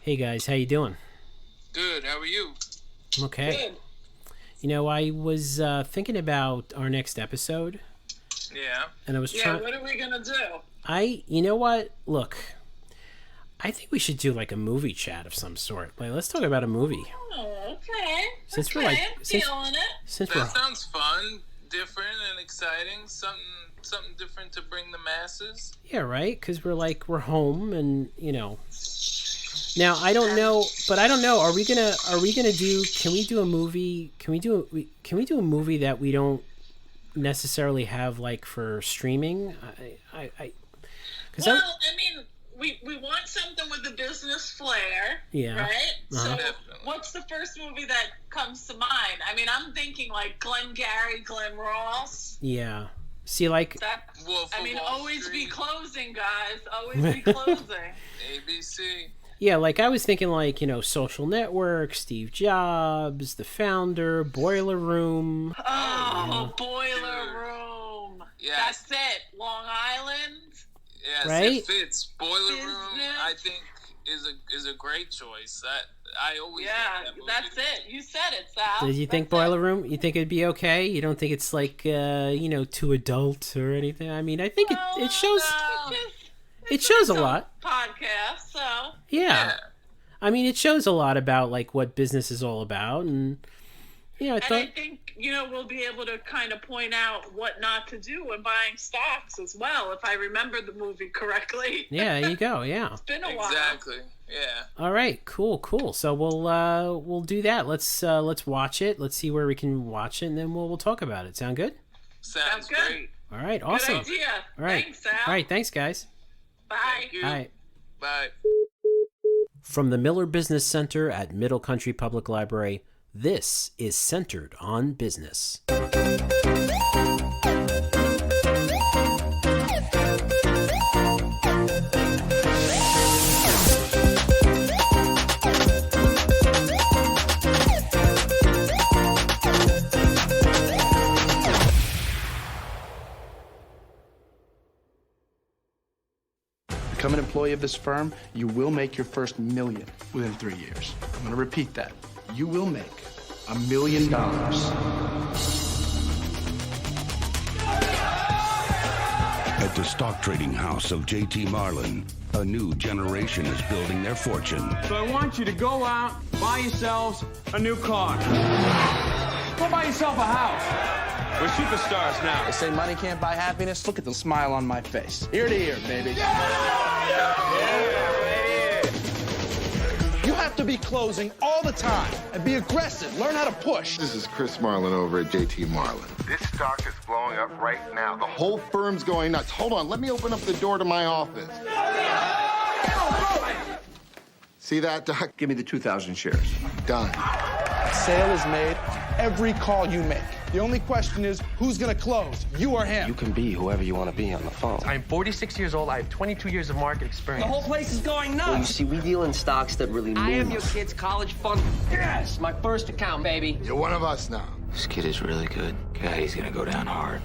Hey guys, how you doing? Good. How are you? I'm okay. Good. You know, I was thinking about our next episode, Yeah. and I was Yeah, trying. what are we gonna do? You know what? Look, I think we should do like a movie chat of some sort. Like, let's talk about a movie. Oh, okay. Since we're okay, like, I'm since feeling it. since we're That sounds fun, different, and exciting. Something different to bring the masses. yeah, right? Because we're home, and you know. Now I don't know, but I don't know. Are we gonna do? Can we do a movie? Can we do a movie that we don't necessarily have like for streaming? Because Well, I mean, we want something with a business flair, Yeah. right? So, Definitely. what's the first movie that comes to mind? I mean, I'm thinking like Glengarry, Glen Ross. yeah. See, like That Wolf I of mean, Wall always be Street, closing, guys. Always be closing. ABC. yeah, like I was thinking like Social Network, Steve Jobs, the founder, Boiler Room. Oh, Boiler Room. Yes. That's it. Long Island. Yes, Right? it fits. Boiler Room, Business. I think, is a great choice. I always Yeah, like that movie. that's it. You said it, Sal. Did you think That's it. Boiler Room? You think it'd be okay? You don't think it's like too adult or anything? I mean, I think it shows. No. It shows a It's lot. Podcast, so Yeah. Yeah. I mean, it shows a lot about like what business is all about, and I and I thought, think we'll be able to kind of point out what not to do when buying stocks as well, if I remember the movie correctly. yeah, there you go, yeah. It's been a while. Exactly. Yeah. All right, cool. So we'll do that. Let's watch it. Let's see where we can watch it, and then we'll talk about it. Sound good? Sounds good. great. All right, Good awesome. idea. All right, Thanks, Sal. all right, thanks, guys. Bye. Thank you. All right. Bye. From the Miller Business Center at Middle Country Public Library, this is Centered on Business. Become an employee of this firm, you will make your first million within 3 years. I'm going to repeat that. You will make $1 million. At the stock trading house of J.T. Marlin, a new generation is building their fortune. So I want you to go out, buy yourselves a new car. Go buy yourself a house. We're superstars now. They say money can't buy happiness. Look at the smile on my face. Ear to ear, baby. You have to be closing all the time and be aggressive. Learn how to push. This is Chris Marlin over at JT Marlin. This stock is blowing up right now. The whole firm's going nuts. Hold on, let me open up the door to my office. See that, Doc? Give me the 2,000 shares. Done. Sale is made every call you make. The only question is, who's gonna close, you or him? You can be whoever you want to be on the phone. I'm 46 years old. I have 22 years of market experience. The whole place is going nuts. Well, you see, we deal in stocks that really move. I am your kid's college fund. Yes, my first account, baby. You're one of us now. This kid is really good. Okay, he's gonna go down hard.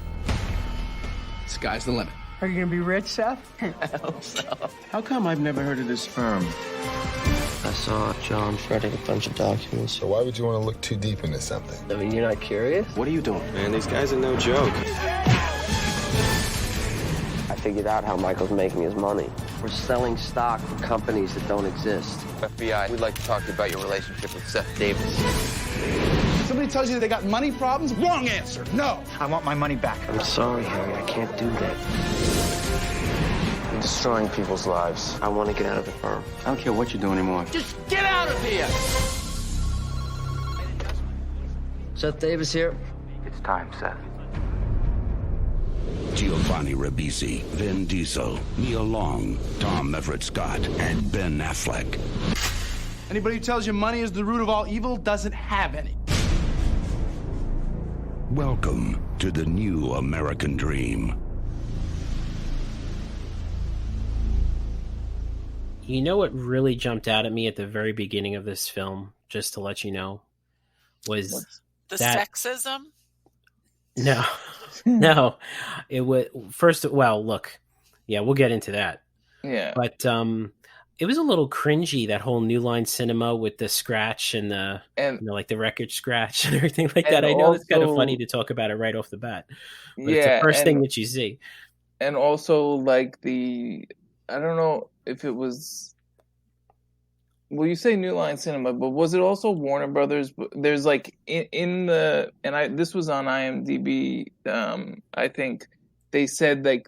Sky's the limit. Are you gonna be rich, Seth? How come I've never heard of this firm? I saw John shredding a bunch of documents. So why would you want to look too deep into something? I mean, you're not curious? What are you doing? Man, these guys are no joke. I figured out how Michael's making his money. We're selling stock for companies that don't exist. FBI, we'd like to talk to you about your relationship with Seth Davis. Somebody tells you they got money problems? Wrong answer. No. I want my money back. I'm sorry, Harry. I can't do that. You're destroying people's lives. I want to get out of the firm. I don't care what you do anymore. Just get out of here! Seth Davis here. It's time, Seth. Giovanni Ribisi, Vin Diesel, Nia Long, Tom Everett Scott, and Ben Affleck. Anybody who tells you money is the root of all evil doesn't have any. Welcome to the new American dream. You know what really jumped out at me at the very beginning of this film, just to let you know, was The that sexism? no, no, it was first. Well, look, yeah, we'll get into that. Yeah. But It was a little cringy, that whole New Line Cinema with the scratch and the like the record scratch and everything like that. I know it's kind of funny to talk about it right off the bat, but it's the first thing that you see. And also like I don't know if it was. Well, you say New Line Cinema, but was it also Warner Brothers? There's like this was on IMDb. I think they said like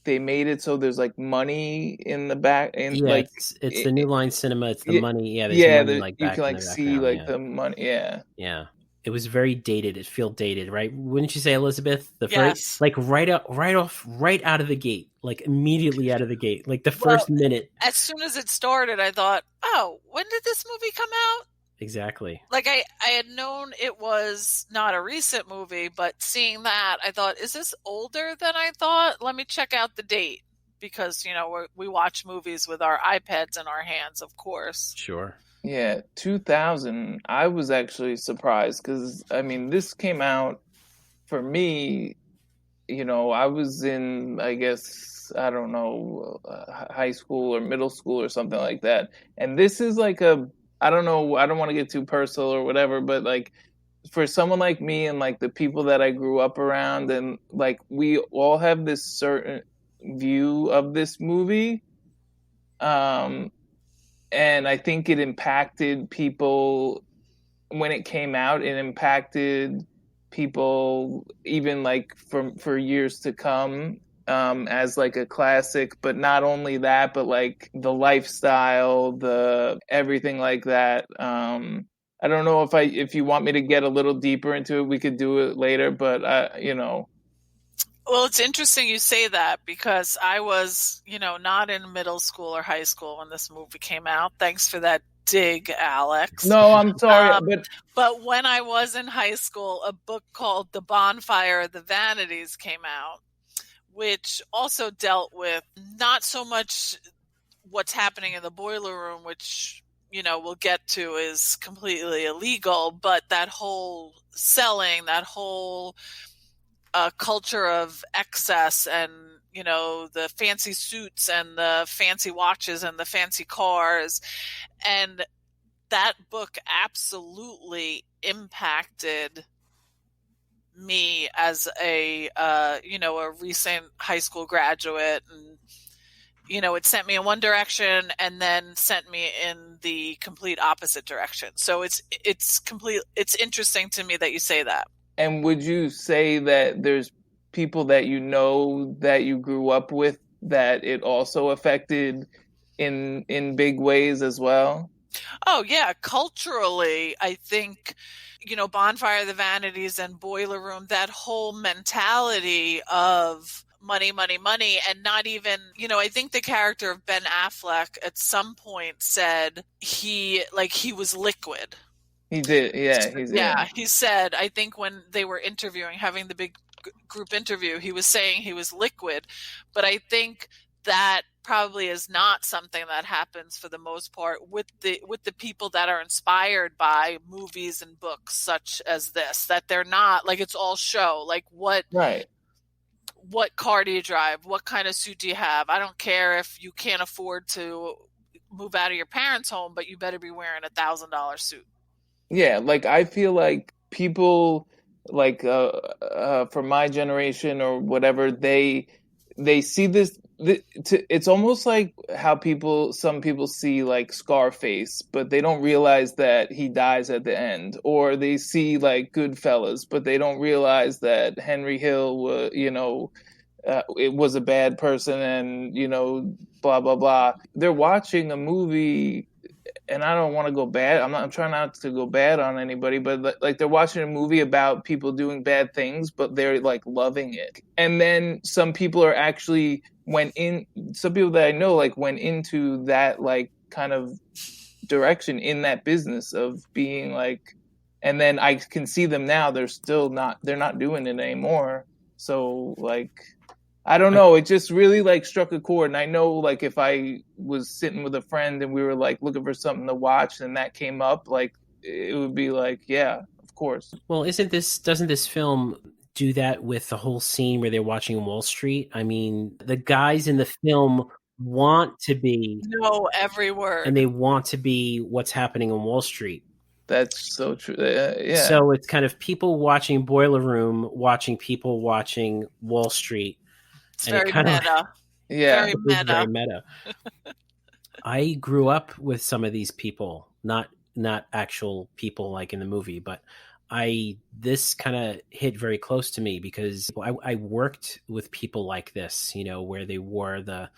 they made it so there's like money in the back, and like it's the New Line Cinema. It's the money. Yeah, there's money like you back can like in the see like the money. Yeah, yeah. It was very dated. It felt dated, right? Wouldn't you say, Elizabeth? Yes. First, like right out of the gate, like immediately out of the gate, like the first minute. As soon as it started, I thought, "Oh, when did this movie come out?" Exactly. Like I had known it was not a recent movie, but seeing that, I thought, "Is this older than I thought?" Let me check out the date, because we watch movies with our iPads in our hands, of course. Sure. Yeah, 2000. I was actually surprised because, I mean, this came out for me, I was in, I guess, I don't know, high school or middle school or something like that. And this is like I don't know, I don't want to get too personal or whatever, but like for someone like me and like the people that I grew up around, and like we all have this certain view of this movie. And I think it impacted people when it came out. It impacted people even like for years to come, as like a classic. But not only that, but like the lifestyle, the everything like that. I don't know if you want me to get a little deeper into it, we could do it later. But Well, it's interesting you say that, because I was, not in middle school or high school when this movie came out. Thanks for that dig, Alex. No, I'm sorry. But when I was in high school, a book called The Bonfire of the Vanities came out, which also dealt with not so much what's happening in the boiler room, which, we'll get to is completely illegal, but that whole selling, that whole culture of excess, and the fancy suits and the fancy watches and the fancy cars, and that book absolutely impacted me as a recent high school graduate. And it sent me in one direction and then sent me in the complete opposite direction. So it's interesting to me that you say that. And would you say that there's people that that you grew up with that it also affected in big ways as well? Oh, yeah. Culturally, I think, Bonfire of the Vanities and Boiler Room, that whole mentality of money, money, money, and not even, I think the character of Ben Affleck at some point said he was liquid. He did, yeah. He said, I think when they were having the big group interview, he was saying he was liquid, but I think that probably is not something that happens for the most part with the people that are inspired by movies and books such as this, that they're not like, it's all show. Like what car do you drive? What kind of suit do you have? I don't care if you can't afford to move out of your parents' home, but you better be wearing $1,000 suit. Yeah, like I feel like people like from my generation or whatever, they see this. It's almost like how some people see like Scarface, but they don't realize that he dies at the end. Or they see like Goodfellas, but they don't realize that Henry Hill, it was a bad person, and blah blah blah. They're watching a movie. And I don't want to go bad. I'm trying not to go bad on anybody, but like they're watching a movie about people doing bad things, but they're like loving it. And then some people that I know like went into that like kind of direction in that business of being like, and then I can see them now. They're not doing it anymore. So like, I don't know. It just really like struck a chord. And I know like if I was sitting with a friend and we were like looking for something to watch and that came up, like it would be like, yeah, of course. Well, doesn't this film do that with the whole scene where they're watching Wall Street? I mean, the guys in the film want to be know every word. and they want to be what's happening on Wall Street. That's so true. Yeah. So it's kind of people watching Boiler Room, watching people watching Wall Street. It's and very it kind meta. of, Very it was meta. very meta. I grew up with some of these people, not actual people like in the movie, but this kind of hit very close to me because I worked with people like this, where they wore the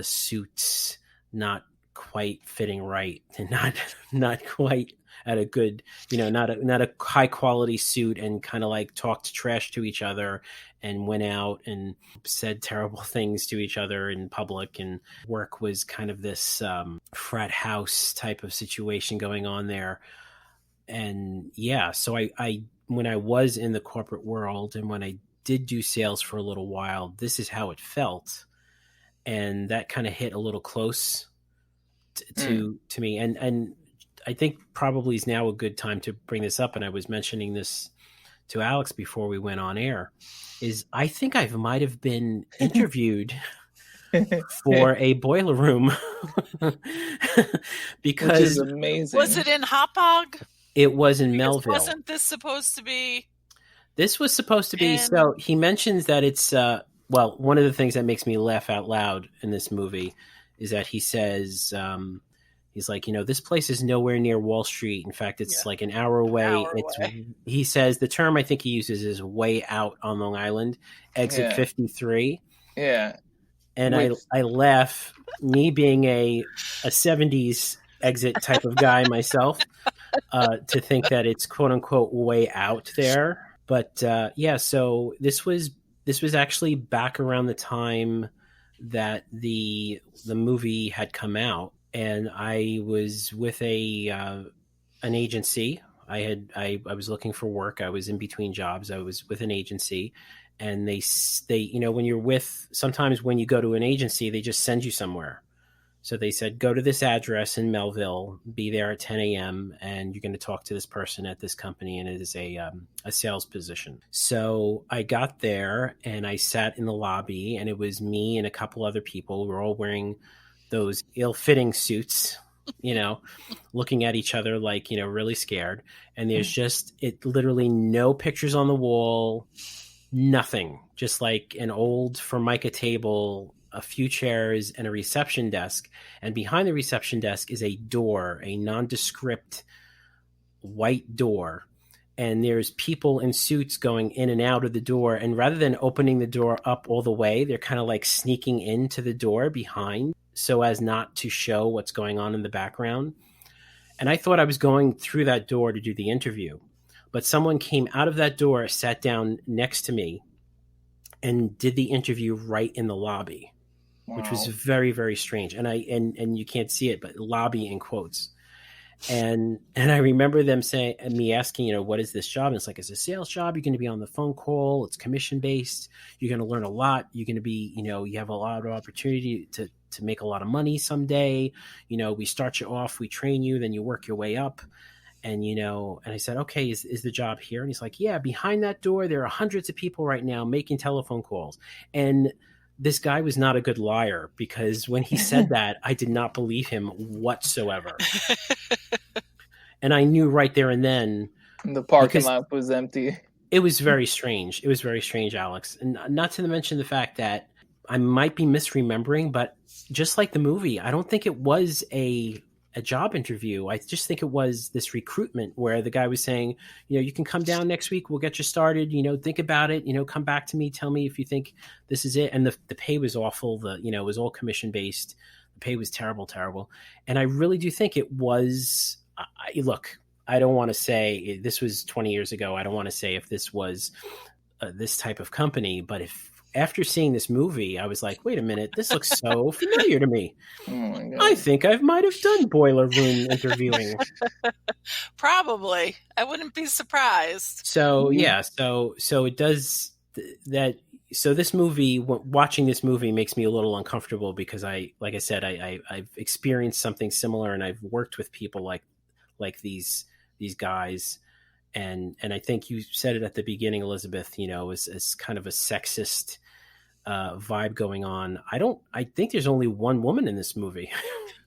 suits not quite fitting right and not quite at a good, not a high quality suit, and kind of like talked trash to each other and went out and said terrible things to each other in public. And work was kind of this frat house type of situation going on there. And yeah, so I when I was in the corporate world and when I did do sales for a little while, this is how it felt. And that kind of hit a little close to me. And I think probably is now a good time to bring this up. And I was mentioning this to Alex before we went on air, is I think I might have been interviewed for a Boiler Room because which is amazing. Was it in Hauppauge? It was in Because Melville. wasn't this supposed to be? This was supposed to be. So he mentions that it's well, one of the things that makes me laugh out loud in this movie is that he says, he's like, this place is nowhere near Wall Street. In fact, it's like an hour away. He says the term I think he uses is way out on Long Island, exit 53. Yeah. And I laugh, me being a 70s exit type of guy myself, to think that it's quote unquote way out there. But yeah, so this was actually back around the time that the movie had come out, and I was with an agency. I was looking for work. I was in between jobs. I was with an agency, and they when sometimes when you go to an agency, they just send you somewhere. So they said, go to this address in Melville, be there at 10 a.m., and you're going to talk to this person at this company, and it is a sales position. So I got there, and I sat in the lobby, and it was me and a couple other people. We were all wearing those ill-fitting suits, looking at each other like, really scared. And there's literally no pictures on the wall, nothing. Just like an old Formica table, a few chairs, and a reception desk. And behind the reception desk is a door, a nondescript white door. And there's people in suits going in and out of the door. And rather than opening the door up all the way, they're kind of like sneaking into the door behind so as not to show what's going on in the background. And I thought I was going through that door to do the interview. But someone came out of that door, sat down next to me, and did the interview right in the lobby. Wow. Which was very, very strange. And and you can't see it, but lobby in quotes. And I remember them saying, and me asking, what is this job? And it's like, it's a sales job. You're going to be on the phone call. It's commission based. You're going to learn a lot. You're going to be, you have a lot of opportunity to make a lot of money someday. We start you off, we train you, then you work your way up. And, and I said, okay, is the job here? And he's like, yeah, behind that door, there are hundreds of people right now making telephone calls. And this guy was not a good liar, because when he said that, I did not believe him whatsoever. And I knew right there and then. The parking lot was empty. It was very strange. It was very strange, Alex. And not to mention the fact that I might be misremembering, but just like the movie, I don't think it was a job interview. I just think it was this recruitment where the guy was saying, you can come down next week. We'll get you started. Think about it. Come back to me. Tell me if you think this is it. And the pay was awful. It was all commission based. The pay was terrible. And I really do think it was, look, I don't want to say this was 20 years ago. I don't want to say if this was this type of company, but if after seeing this movie, I was like, wait a minute, this looks so familiar to me. Oh my God. I think I might have done Boiler Room interviewing. Probably. I wouldn't be surprised. So, yeah, so it does that. So this movie, watching this movie makes me a little uncomfortable because like I said, I've experienced something similar, and I've worked with people like these guys. And I think you said it at the beginning, Elizabeth, as kind of a sexist vibe going on. I think there's only one woman in this movie.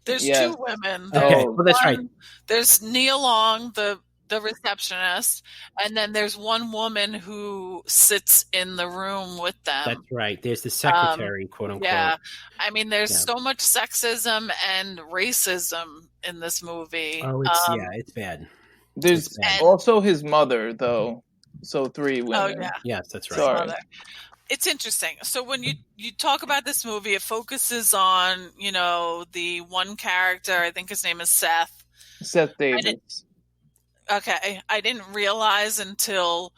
There's Yes. 2 women. Okay, well, that's right. There's Nia Long, the receptionist, and then there's one woman who sits in the room with them. That's right. There's the secretary, quote unquote. Yeah. I mean, there's so much sexism and racism in this movie. Oh, it's bad. There's also his mother, though. So 3 women. Oh, yeah. Yes, that's right. Sorry. It's interesting. So when you talk about this movie, it focuses on, the one character, I think his name is Seth. Seth Davis. I didn't realize until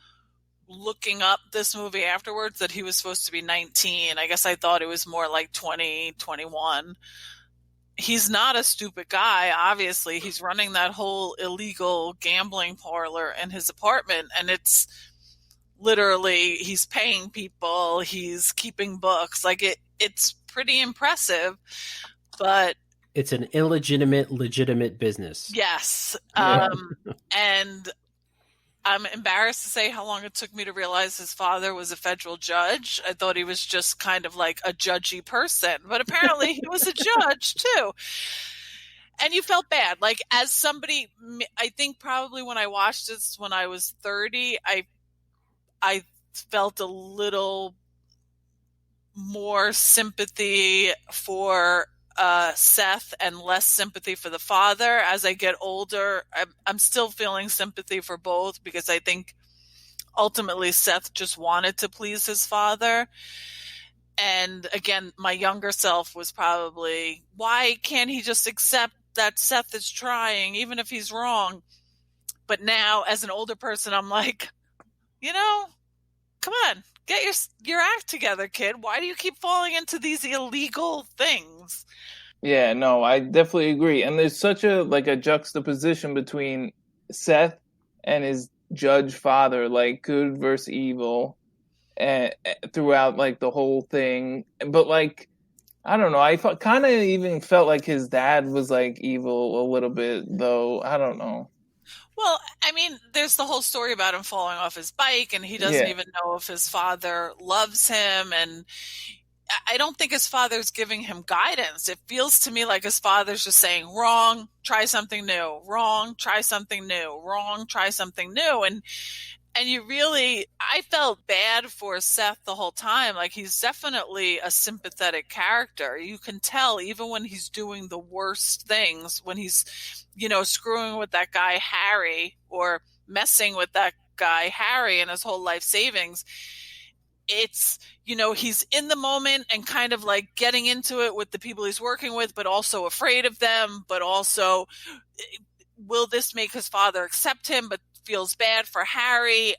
looking up this movie afterwards that he was supposed to be 19. I guess I thought it was more like 20, 21. He's not a stupid guy, obviously. He's running that whole illegal gambling parlor in his apartment, and it's literally, he's paying people, he's keeping books. Like, it's pretty impressive, but it's an legitimate business. Yes. Yeah. And I'm embarrassed to say how long it took me to realize his father was a federal judge. I thought he was just kind of like a judgy person, but apparently he was a judge too. And you felt bad. Like, as somebody, I think probably when I watched this when I was 30, I felt a little more sympathy for Seth and less sympathy for the father. As I get older, I'm still feeling sympathy for both, because I think ultimately Seth just wanted to please his father. And again, my younger self was probably, why can't he just accept that Seth is trying, even if he's wrong? But now, as an older person, I'm like, come on, get your act together, kid. Why do you keep falling into these illegal things? Yeah, no, I definitely agree. And there's such a juxtaposition between Seth and his judge father, like good versus evil, and throughout like the whole thing. But like, I don't know, I kind of even felt like his dad was like evil a little bit, though. I don't know. Well, I mean, there's the whole story about him falling off his bike, and he doesn't even know if his father loves him. And I don't think his father's giving him guidance. It feels to me like his father's just saying, wrong, try something new, wrong, try something new, wrong, try something new. And I felt bad for Seth the whole time. Like, he's definitely a sympathetic character. You can tell even when he's doing the worst things, when he's, screwing with that guy, Harry, or messing with that guy, Harry, and his whole life savings. It's, he's in the moment and kind of like getting into it with the people he's working with, but also afraid of them, but also, will this make his father accept him? But feels bad for Harry.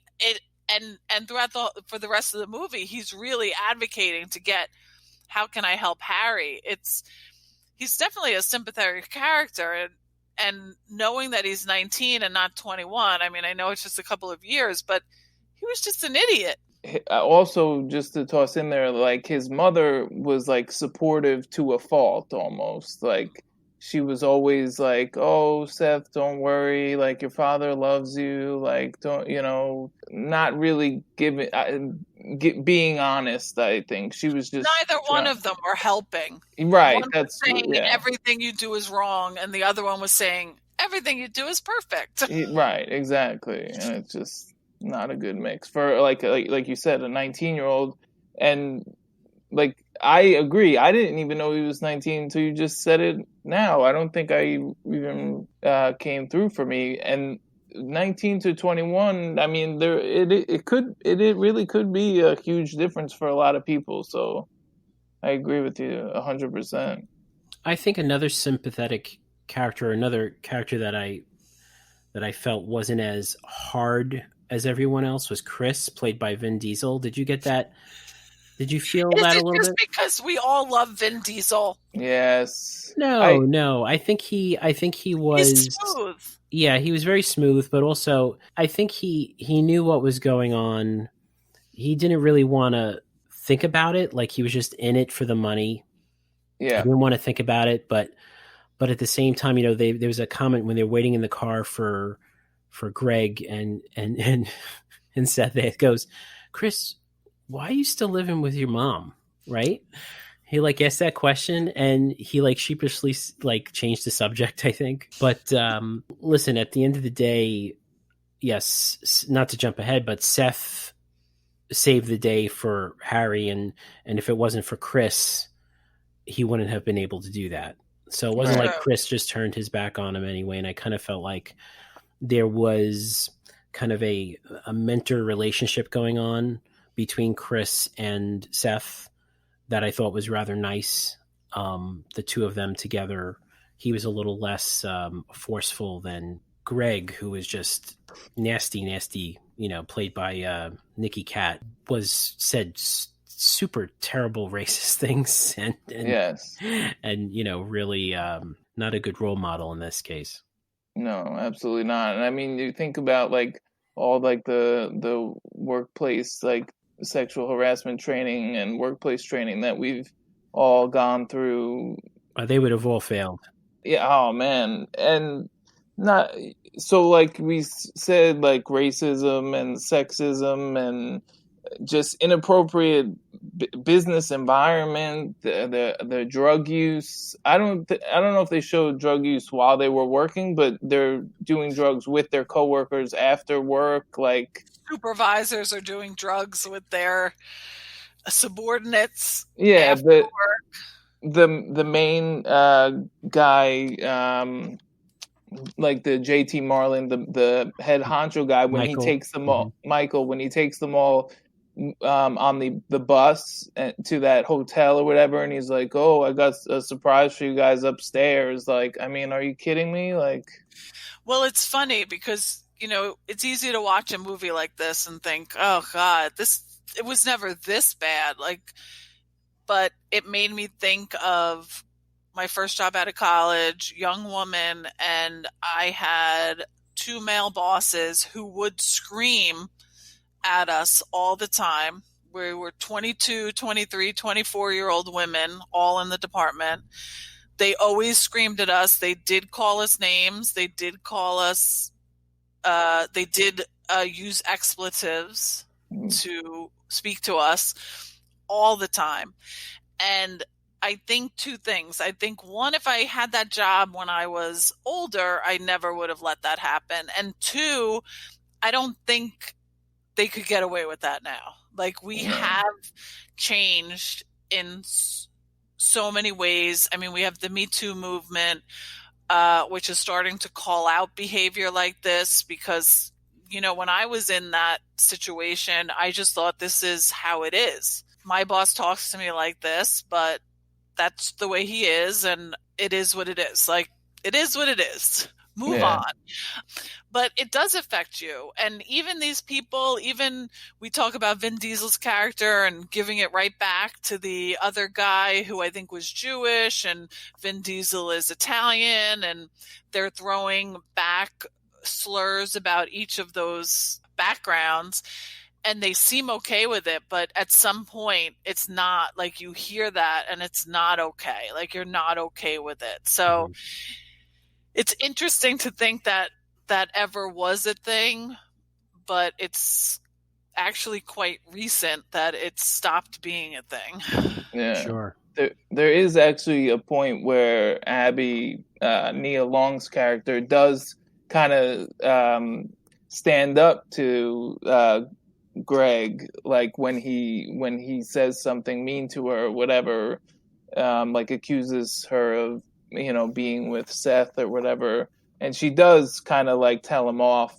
And throughout for the rest of the movie, he's really advocating to get, how can I help Harry? He's definitely a sympathetic character, and knowing that he's 19 and not 21, I mean, I know it's just a couple of years, but he was just an idiot. Also, just to toss in there, like, his mother was like supportive to a fault almost. Like, she was always like, oh, Seth, don't worry. Like, your father loves you. Like, don't, not really being honest, I think. She was just... Neither one of them were helping. Right. One was saying everything you do is wrong, and the other one was saying everything you do is perfect. Right, exactly. And it's just not a good mix for, like you said, a 19-year-old. And, like, I agree. I didn't even know he was 19 until you just said it now. I don't think I even came through for me. And 19 to 21, I mean, it really could be a huge difference for a lot of people. So I agree with you 100%. I think another sympathetic character, another character that I felt wasn't as hard as everyone else, was Chris, played by Vin Diesel. Did you get that? Did you feel that a little bit? Is it just because we all love Vin Diesel? Yes. No. I think he was... He's smooth. Yeah, he was very smooth, but also I think he knew what was going on. He didn't really want to think about it. Like, he was just in it for the money. Yeah. He didn't want to think about it, but at the same time, there was a comment when they're waiting in the car for Greg and Seth. It goes, Chris, why are you still living with your mom? right? He like asked that question and he like sheepishly like changed the subject, I think. But listen, at the end of the day, yes, not to jump ahead, but Seth saved the day for Harry, and if it wasn't for Chris, he wouldn't have been able to do that. So it wasn't like Chris just turned his back on him anyway. And I kind of felt like there was kind of a mentor relationship going on between Chris and Seth that I thought was rather nice. The two of them together, he was a little less forceful than Greg, who was just nasty, played by Nicky Katt, said super terrible racist things and yes, and really not a good role model in this case. No, absolutely not. And I mean, you think about like all like the workplace like sexual harassment training and workplace training that we've all gone through. They would have all failed. Yeah. Oh man. And not so like we said, like racism and sexism and just inappropriate business environment, the drug use. I don't know if they showed drug use while they were working, but they're doing drugs with their coworkers after work. Like supervisors are doing drugs with their subordinates. Yeah, after work. The main guy, like the JT Marlin, the head honcho guy, when Michael. he takes them all, Michael, when he takes them all on the bus to that hotel or whatever, and he's like, "Oh, I got a surprise for you guys upstairs." Like, I mean, are you kidding me? Like, well, it's funny because it's easy to watch a movie like this and think, "Oh God, it was never this bad." Like, but it made me think of my first job out of college, young woman, and I had two male bosses who would scream at us all the time. We were 22, 23, 24-year-old women, all in the department. They always screamed at us. They did call us names. They did call us, they did use expletives to speak to us all the time. And I think two things. I think one, if I had that job when I was older, I never would have let that happen. And two, I don't think they could get away with that now. Like, we have changed in so many ways. I mean, we have the Me Too movement, which is starting to call out behavior like this because, when I was in that situation, I just thought this is how it is. My boss talks to me like this, but that's the way he is, and it is what it is. Like, it is what it is. Move on. But it does affect you. And even these people, we talk about Vin Diesel's character and giving it right back to the other guy who I think was Jewish, and Vin Diesel is Italian, and they're throwing back slurs about each of those backgrounds. And they seem okay with it, but at some point it's not. Like, you hear that and it's not okay. Like, you're not okay with it. So it's interesting to think that ever was a thing, but it's actually quite recent that it stopped being a thing. Yeah, sure. There is actually a point where Abby, Nia Long's character, does kind of stand up to Greg, like when he says something mean to her or whatever, like accuses her of being with Seth or whatever, and she does kind of like tell him off,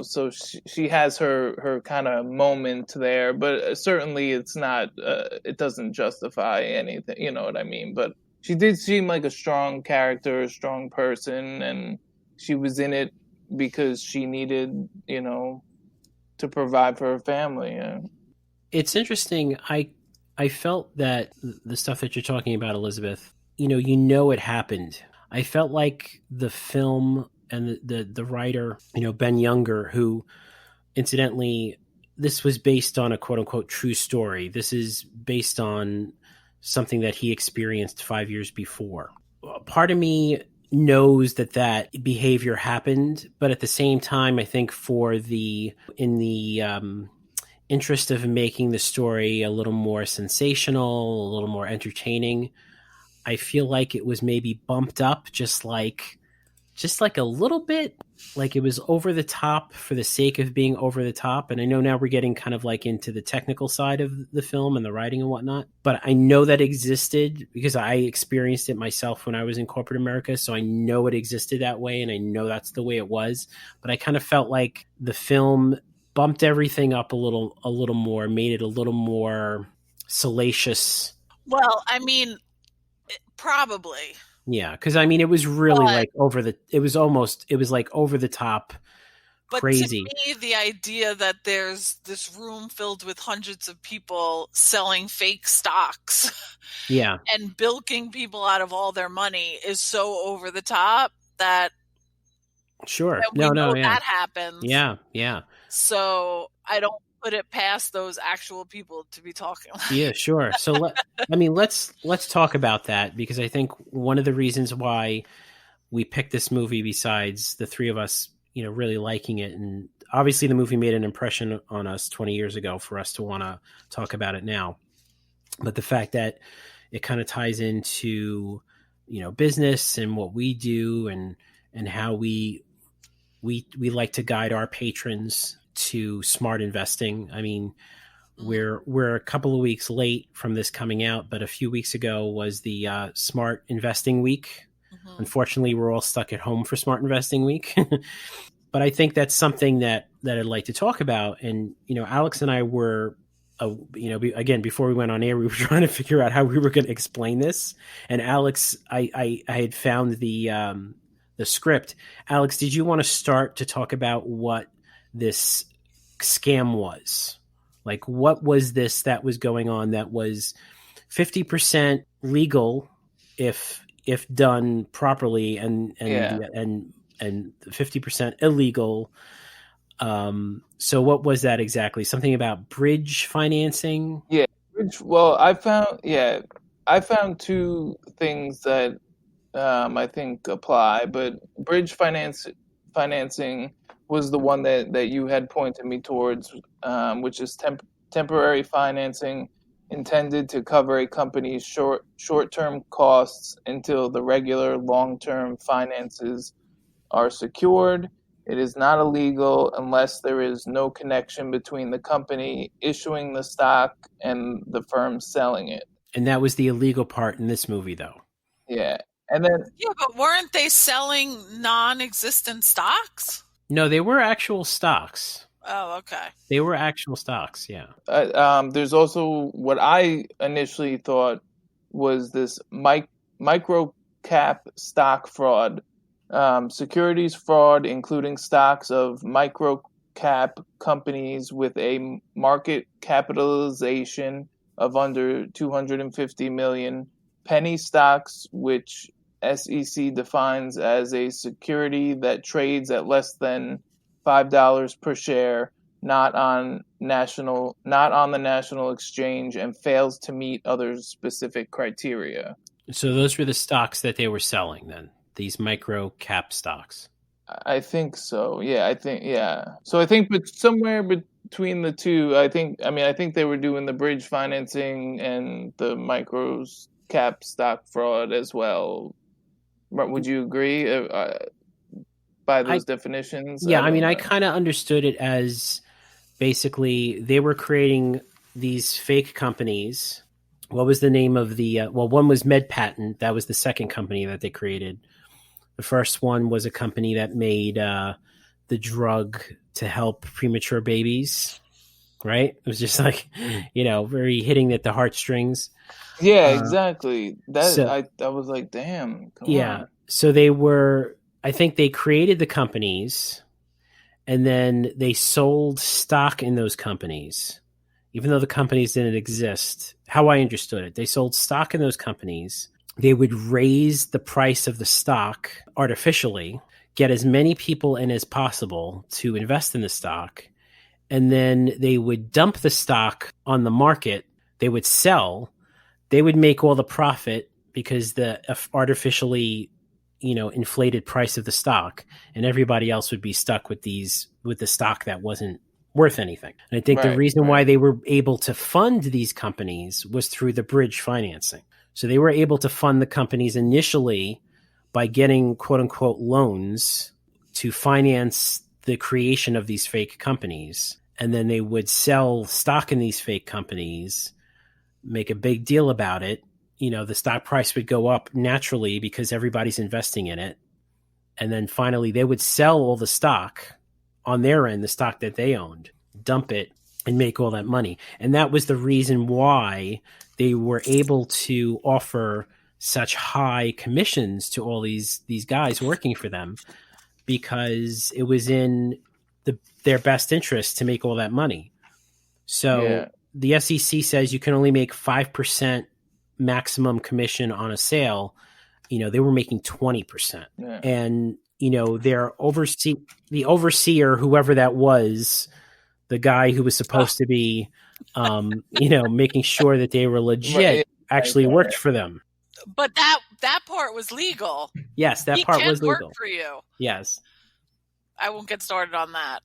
so she has her kind of moment there, but certainly it's not it doesn't justify anything, you know what I mean? But she did seem like a strong character, a strong person, and she was in it because she needed to provide for her family. Yeah. It's interesting. I felt that the stuff that you're talking about, Elizabeth, it happened. I felt like the film and the writer, Ben Younger, who incidentally, this was based on a quote unquote true story. This is based on something that he experienced 5 years before. Part of me knows that behavior happened, but at the same time, I think in interest of making the story a little more sensational, a little more entertaining, I feel like it was maybe bumped up just like a little bit, like it was over the top for the sake of being over the top. And I know now we're getting kind of like into the technical side of the film and the writing and whatnot, but I know that existed because I experienced it myself when I was in corporate America. So I know it existed that way, and I know that's the way it was. But I kind of felt like the film bumped everything up a little more, made it a little more salacious. Well, I mean, probably. Yeah, because I mean, it was really like it was like over the top, crazy. But to me, the idea that there's this room filled with hundreds of people selling fake stocks, yeah, and bilking people out of all their money is so over the top that sure, that happens. Yeah. So I don't put it past those actual people to be talking. Yeah, sure. So let's talk about that, because I think one of the reasons why we picked this movie, besides the three of us, really liking it, and obviously the movie made an impression on us 20 years ago for us to want to talk about it now, but the fact that it kind of ties into business and what we do and how we like to guide our patrons to smart investing. I mean, we're a couple of weeks late from this coming out, but a few weeks ago was the Smart Investing Week. Mm-hmm. Unfortunately, we're all stuck at home for Smart Investing Week. But I think that's something that I'd like to talk about. And, Alex and I were, again, before we went on air, we were trying to figure out how we were going to explain this. And Alex, I had found the script. Alex, did you want to start to talk about what this scam was? Like, what was this that was going on that was 50% legal if done properly, and 50% illegal? So what was that exactly? Something about bridge financing? Yeah. Well, I found two things that I think apply, but bridge financing was the one that you had pointed me towards, which is temporary financing intended to cover a company's short-term costs until the regular long-term finances are secured. It is not illegal unless there is no connection between the company issuing the stock and the firm selling it. And that was the illegal part in this movie, though. Yeah. And then but weren't they selling non-existent stocks? No, they were actual stocks. Oh, okay. They were actual stocks, yeah. There's also what I initially thought was this micro cap stock fraud. Securities fraud, including stocks of micro cap companies with a market capitalization of under 250 million, penny stocks, which SEC defines as a security that trades at less than $5 per share, not on the national exchange, and fails to meet other specific criteria. So those were the stocks that they were selling then, these micro cap stocks. I think so. Yeah. So I think, but somewhere between the two, I think they were doing the bridge financing and the micro cap stock fraud as well. Would you agree by those definitions? Yeah, I kind of understood it as basically they were creating these fake companies. What was the name of the one was MedPatent. That was the second company that they created. The first one was a company that made the drug to help premature babies, right? It was just like, very hitting at the heartstrings. Yeah, exactly. I was like, damn. Come on. So they were, I think they created the companies and then they sold stock in those companies, even though the companies didn't exist. How I understood it, they sold stock in those companies. They would raise the price of the stock artificially, get as many people in as possible to invest in the stock, and then they would dump the stock on the market. They would sell. They would make all the profit because the artificially, inflated price of the stock, and everybody else would be stuck with the stock that wasn't worth anything. And I think the Right, reason why right. they were able to fund these companies was through the bridge financing. So they were able to fund the companies initially by getting quote unquote loans to finance the creation of these fake companies. And then they would sell stock in these fake companies, make a big deal about it. You know, the stock price would go up naturally because everybody's investing in it. And then finally they would sell all the stock on their end, the stock that they owned, dump it and make all that money. And that was the reason why they were able to offer such high commissions to all these guys working for them, because it was in their best interest to make all that money. So the SEC says you can only make 5% maximum commission on a sale. You know, they were making 20%. Yeah. And, you know, the overseer, whoever that was, the guy who was supposed to be, you know, making sure that they were legit, actually worked for them. But that part was legal. Yes, that part was legal. Work for you. Yes. I won't get started on that.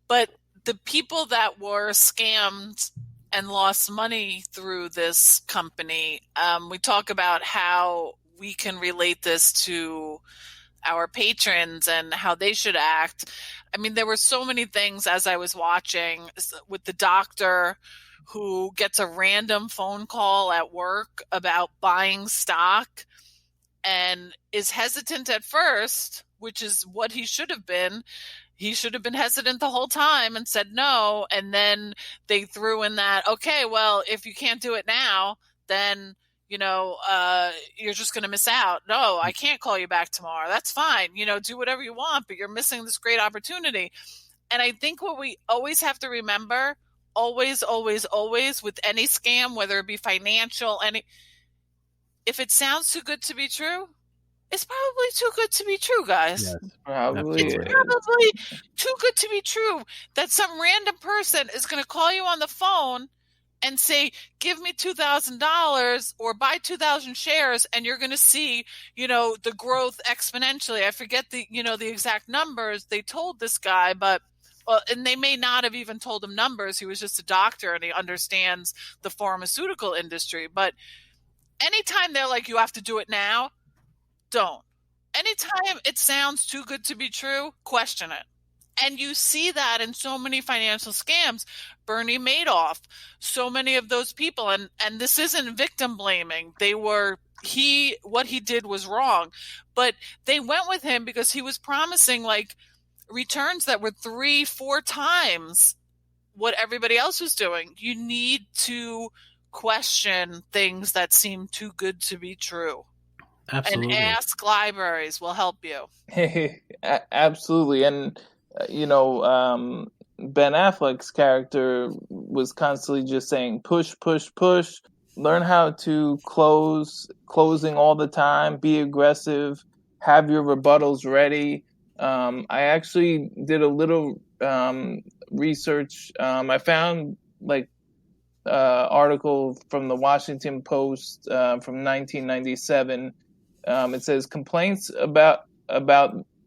But the people that were scammed and lost money through this company, we talk about how we can relate this to our patrons and how they should act. I mean, there were so many things as I was watching with the doctor who gets a random phone call at work about buying stock and is hesitant at first, which is what he should have been. He should have been hesitant the whole time and said no. And then they threw in that, okay, well, if you can't do it now, then, you know, you're just going to miss out. No, I can't call you back tomorrow. That's fine. You know, do whatever you want, but you're missing this great opportunity. And I think what we always have to remember, always, always, always, with any scam, whether it be financial, if it sounds too good to be true, it's probably too good to be true, guys. Yes, Probably. It's probably too good to be true that some random person is going to call you on the phone and say, give me $2,000 or buy 2,000 shares, and you're going to see, you know, the growth exponentially. I forget the exact numbers they told this guy, but and they may not have even told him numbers. He was just a doctor and he understands the pharmaceutical industry. But anytime they're like, you have to do it now, don't. Anytime it sounds too good to be true, question it. And you see that in so many financial scams. Bernie Madoff, so many of those people, and this isn't victim blaming. What he did was wrong, but they went with him because he was promising like returns that were 3-4 times what everybody else was doing. You need to question things that seem too good to be true. Absolutely. And ask libraries will help you. Absolutely. And, you know, Ben Affleck's character was constantly just saying, push, push, push. Learn how to closing all the time, be aggressive, have your rebuttals ready. I actually did a little research. I found like article from the Washington Post from 1997. It says complaints about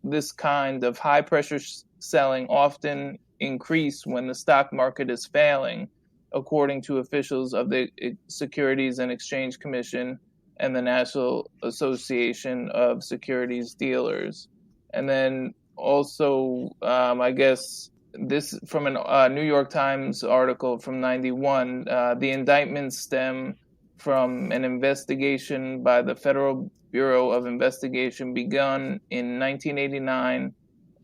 this kind of high pressure selling often increase when the stock market is failing, according to officials of the Securities and Exchange Commission and the National Association of Securities Dealers. And then also, I guess this from a New York Times article from 91, the indictments stem from an investigation by the Federal Bureau of Investigation begun in 1989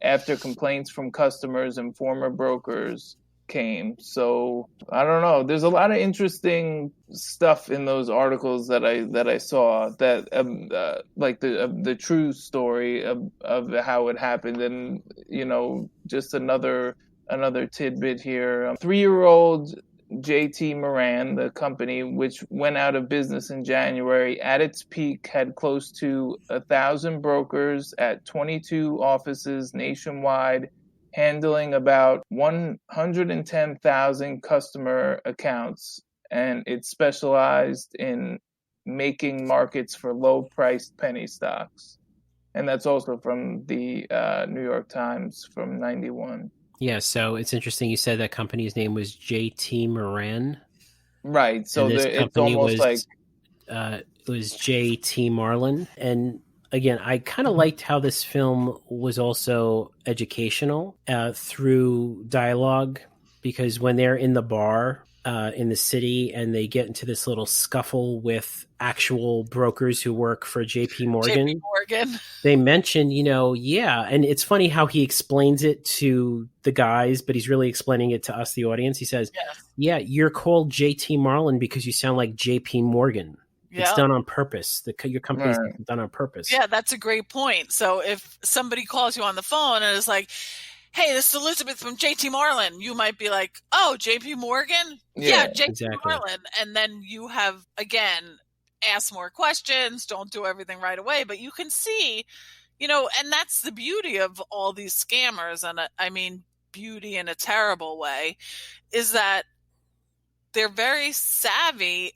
after complaints from customers and former brokers came. So I don't know. There's a lot of interesting stuff in those articles that I saw that like the true story of how it happened. And you know, just another tidbit here. 3-year-old JT Moran, the company, which went out of business in January, at its peak had close to 1,000 brokers at 22 offices nationwide, handling about 110,000 customer accounts, and it specialized in making markets for low-priced penny stocks. And that's also from the New York Times from 91. Yeah, so it's interesting. You said that company's name was JT Moran. Right. So And this it's company almost like was JT Marlin. And again, I kind of liked how this film was also educational through dialogue, because when they're in the bar in the city and they get into this little scuffle with actual brokers who work for JP Morgan. They mention, and it's funny how he explains it to the guys, but he's really explaining it to us, the audience. He says, yeah, you're called JT Marlin because you sound like JP Morgan. Yeah. It's done on purpose. Your company's done on purpose. Yeah, that's a great point. So if somebody calls you on the phone and is like, hey, this is Elizabeth from JT Marlin, you might be like, oh, JP Morgan? Yeah, JT Marlin. And then you have, again, ask more questions, don't do everything right away, but you can see, and that's the beauty of all these scammers, and I mean beauty in a terrible way, is that they're very savvy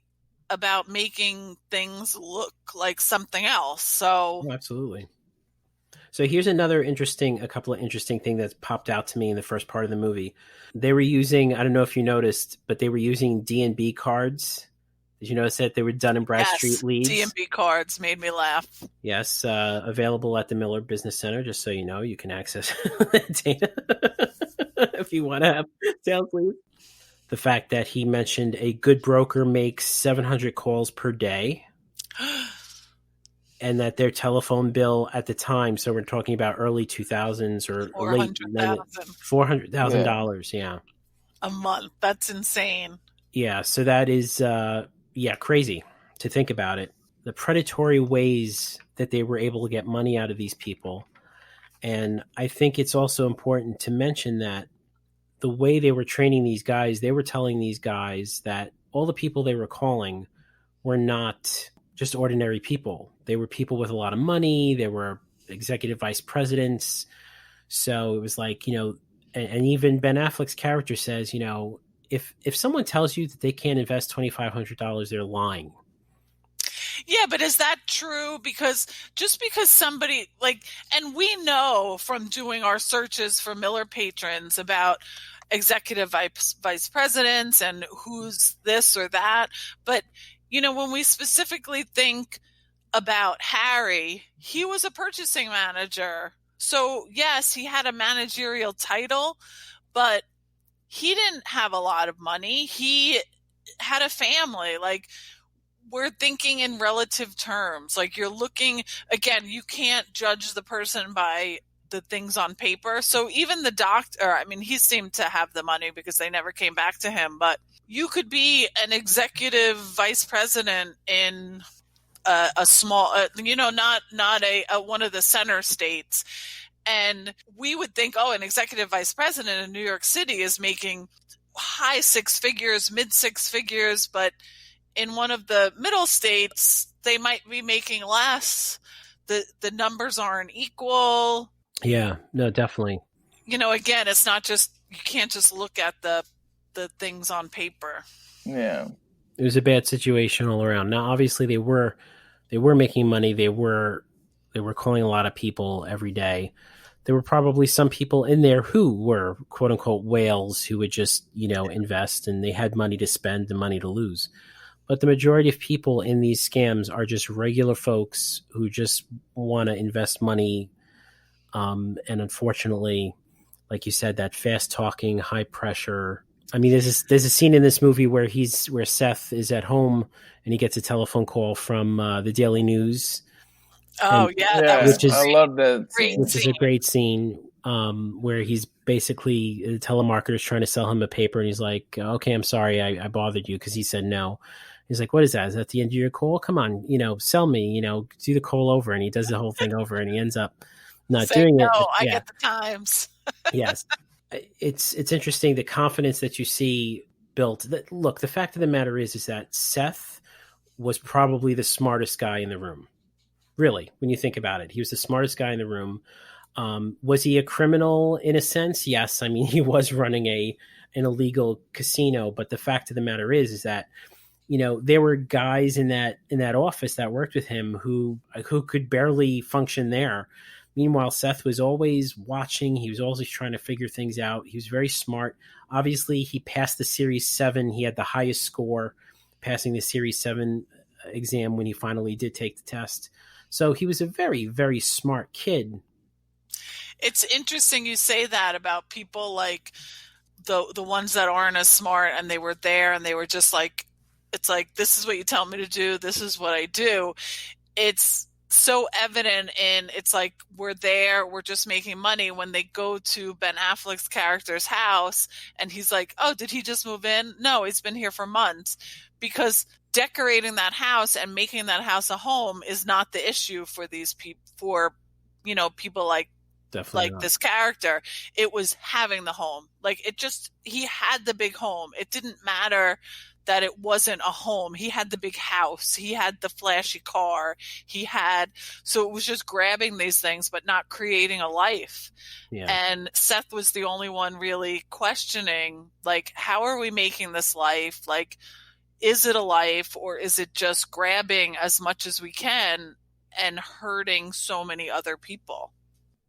about making things look like something else. So absolutely. So here's a couple of interesting things that popped out to me in the first part of the movie. They were using, I don't know if you noticed, but they were using D&B cards. Did you notice that they were Dun & Bradstreet leads? D&B cards made me laugh. Yes, available at the Miller Business Center, just so you know. You can access that data if you want to have sales leads. The fact that he mentioned a good broker makes 700 calls per day. And that their telephone bill at the time, so we're talking about early 2000s or late $400,000, yeah. A month. That's insane. Yeah, so that is crazy to think about it. The predatory ways that they were able to get money out of these people. And I think it's also important to mention that the way they were training these guys, they were telling these guys that all the people they were calling were not just ordinary people. They were people with a lot of money. They were executive vice presidents. So it was like, and even Ben Affleck's character says, if someone tells you that they can't invest $2,500, they're lying. Yeah, but is that true? Because just because somebody and we know from doing our searches for Miller patrons about executive vice presidents and who's this or that, but when we specifically think about Harry, he was a purchasing manager. So yes, he had a managerial title, but he didn't have a lot of money. He had a family. We're thinking in relative terms. You're looking, again, you can't judge the person by the things on paper. So even the doctor, he seemed to have the money because they never came back to him, but you could be an executive vice president in a small, not a one of the center states. And we would think, an executive vice president in New York City is making high six figures, mid six figures, but in one of the middle states, they might be making less. The numbers aren't equal. Yeah, no, definitely. Again, it's not just, you can't just look at the things on paper. Yeah. It was a bad situation all around. Now, obviously they were making money. They were calling a lot of people every day. There were probably some people in there who were quote unquote whales who would just, invest, and they had money to spend and money to lose. But the majority of people in these scams are just regular folks who just want to invest money. And unfortunately, like you said, that fast talking, high pressure. There's a scene in this movie where Seth is at home and he gets a telephone call from the Daily News. Oh, that was I love that scene. Which is a great scene where he's basically, the telemarketer's trying to sell him a paper, and he's like, okay, I'm sorry I bothered you, because he said no. He's like, what is that? Is that the end of your call? Come on, sell me, do the call over. And he does the whole thing over, and he ends up not doing it. No, I get the times. Yes. It's interesting, the confidence that you see built. Look, the fact of the matter is that Seth was probably the smartest guy in the room. Really, when you think about it, he was the smartest guy in the room. Was he a criminal in a sense? Yes. He was running an illegal casino, but the fact of the matter is that, there were guys in that office that worked with him who could barely function there. Meanwhile, Seth was always watching. He was always trying to figure things out. He was very smart. Obviously, he passed the Series 7. He had the highest score passing the Series 7 exam when he finally did take the test. So he was a very, very smart kid. It's interesting you say that about people like the ones that aren't as smart, and they were there and they were just like, it's like, this is what you tell me to do. This is what I do. It's so evident in, it's like, we're there, we're just making money. When they go to Ben Affleck's character's house and he's like, oh, did he just move in? No, he's been here for months. Because decorating that house and making that house a home is not the issue for these people, for, you know, people like Definitely like not. this character. It was having the home. Like, it just, he had the big home. It didn't matter that it wasn't a home. He had the big house. He had the flashy car. So it was just grabbing these things, but not creating a life. Yeah. And Seth was the only one really questioning, like, how are we making this life? Like, is it a life, or is it just grabbing as much as we can and hurting so many other people?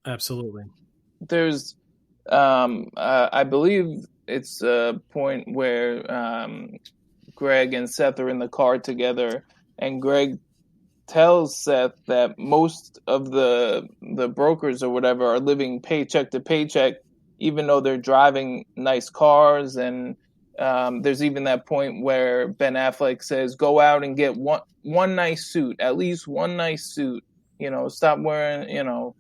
Absolutely. There's, I believe it's a point where Greg and Seth are in the car together, and Greg tells Seth that most of the brokers or whatever are living paycheck to paycheck, even though they're driving nice cars. And there's even that point where Ben Affleck says, go out and get one nice suit, at least one nice suit, you know, stop wearing, you know.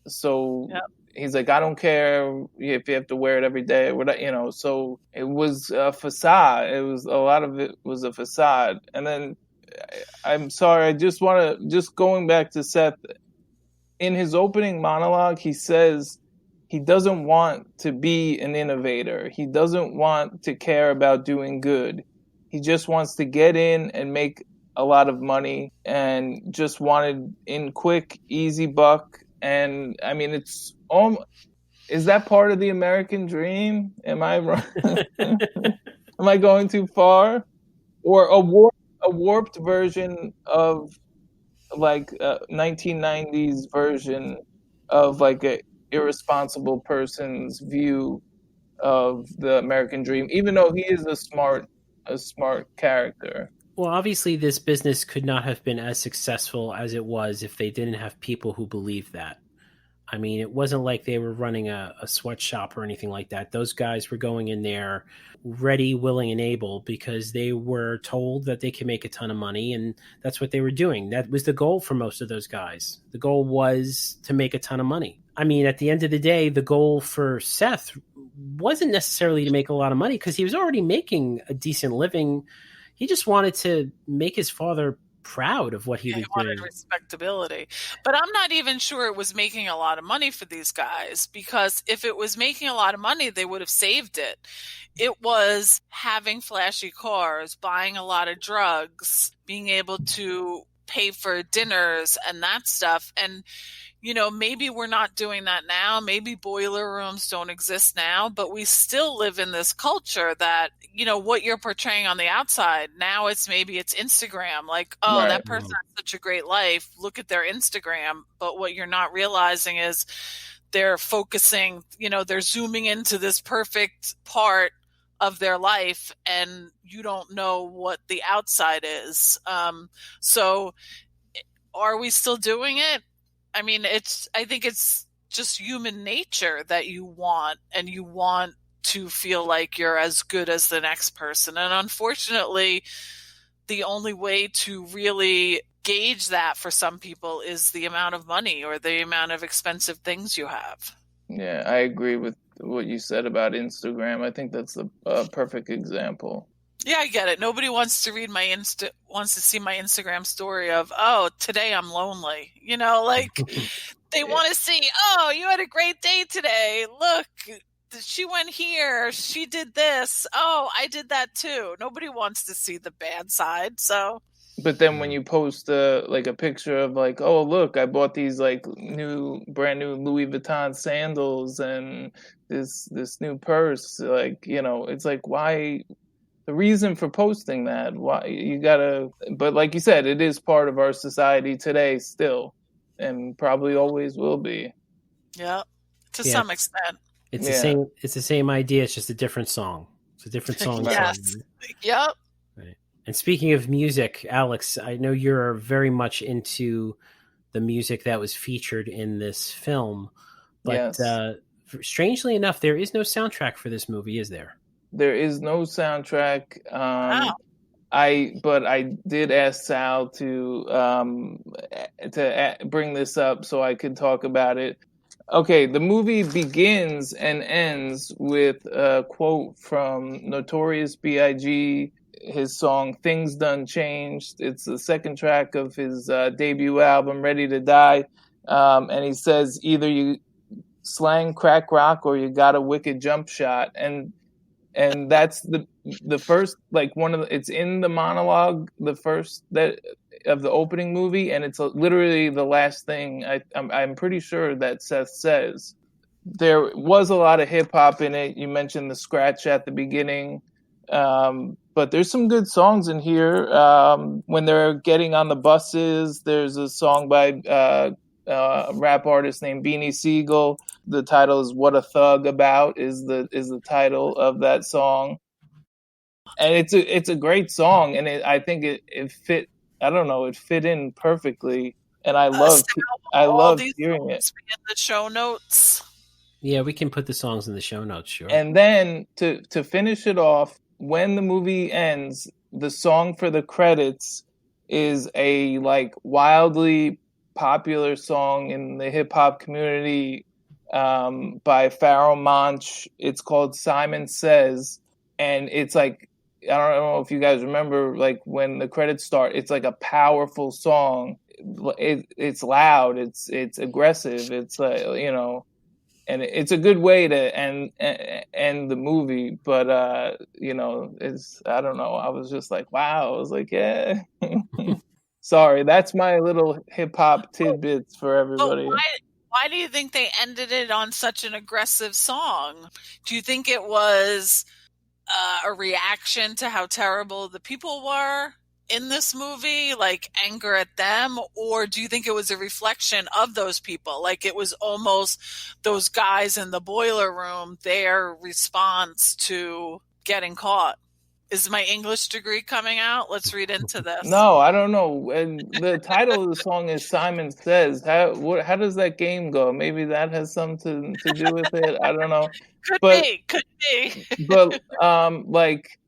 So Yep. He's like, I don't care if you have to wear it every day, you know. So it was a facade. It was, a lot of it was a facade. And then I'm sorry, I just want to, just going back to Seth, in his opening monologue, he says he doesn't want to be an innovator. He doesn't want to care about doing good. He just wants to get in and make a lot of money, and just wanted in quick, easy buck. And I mean, it's is that part of the American dream? Am I wrong? Am I going too far? Or a warped version of, like, a 1990s version of, like, a irresponsible person's view of the American dream, even though he is a smart character. Well, obviously, this business could not have been as successful as it was if they didn't have people who believed that. I mean, it wasn't like they were running a sweatshop or anything like that. Those guys were going in there ready, willing, and able because they were told that they could make a ton of money, and that's what they were doing. That was the goal for most of those guys. The goal was to make a ton of money. I mean, at the end of the day, the goal for Seth wasn't necessarily to make a lot of money because he was already making a decent living. He just wanted to make his father proud of what he was wanted doing. Respectability. But I'm not even sure it was making a lot of money for these guys, because if it was making a lot of money, they would have saved it. It was having flashy cars, buying a lot of drugs, being able to pay for dinners and that stuff. And, you know, maybe we're not doing that now. Maybe boiler rooms don't exist now, but we still live in this culture that, you know, what you're portraying on the outside, now maybe it's Instagram. Like, oh, Right. that person has such a great life. Look at their Instagram. But what you're not realizing is they're focusing, you know, they're zooming into this perfect part of their life, and you don't know what the outside is. So are we still doing it? I mean, I think it's just human nature that you want to feel like you're as good as the next person. And unfortunately, the only way to really gauge that for some people is the amount of money or the amount of expensive things you have. Yeah, I agree with what you said about Instagram. I think that's a perfect example. Yeah, I get it. Nobody wants to read wants to see my Instagram story of, oh, today I'm lonely. You know, like they want to see, oh, you had a great day today. Look, she went here. She did this. Oh, I did that too. Nobody wants to see the bad side. So. But then when you post like a picture of like, oh, look, I bought these like brand new Louis Vuitton sandals and this new purse, like, you know, it's like, why? The reason for posting that, why you gotta, but like you said, it is part of our society today still. and probably always will be. Yeah, to Yeah. some extent. It's Yeah. the same. It's the same idea. It's just a different song. It's a different song. Yes. Yep. Right. And speaking of music, Alex, I know you're very much into the music that was featured in this film, but Yes. Strangely enough, there is no soundtrack for this movie, is there? There is no soundtrack. Wow. But I did ask Sal to bring this up so I could talk about it. Okay, the movie begins and ends with a quote from Notorious B.I.G., his song "Things Done Changed." It's the second track of his debut album, Ready to Die, and he says, "Either you slang crack rock or you got a wicked jump shot," and that's the first, like, it's in the monologue, the first that of the opening movie, and it's literally the last thing I'm pretty sure that Seth says. There was a lot of hip hop in it. You mentioned the scratch at the beginning, but there's some good songs in here. When they're getting on the buses, there's a song by a rap artist named Beanie Siegel. The title is "What a Thug About" is the title of that song, and it's a great song, and I think it fit. I don't know, it fit in perfectly, and I loved hearing it. In the show notes. Yeah, we can put the songs in the show notes, sure. And then to finish it off, when the movie ends, the song for the credits is a like wildly popular song in the hip hop community by Pharoah Monch. It's called Simon Says, and it's like, I don't know if you guys remember, like when the credits start, it's like a powerful song. It's loud, it's aggressive, it's and it's a good way to end the movie. But it's, I don't know, I was just like, wow. I was like, yeah. Sorry, that's my little hip hop tidbits for everybody. But why do you think they ended it on such an aggressive song? Do you think it was a reaction to how terrible the people were in this movie, like anger at them? Or do you think it was a reflection of those people? Like it was almost those guys in the boiler room, their response to getting caught? Is my English degree coming out? Let's read into this. No, I don't know. And the title of the song is Simon Says. How does that game go? Maybe that has something to do with it. I don't know. Could be. But like,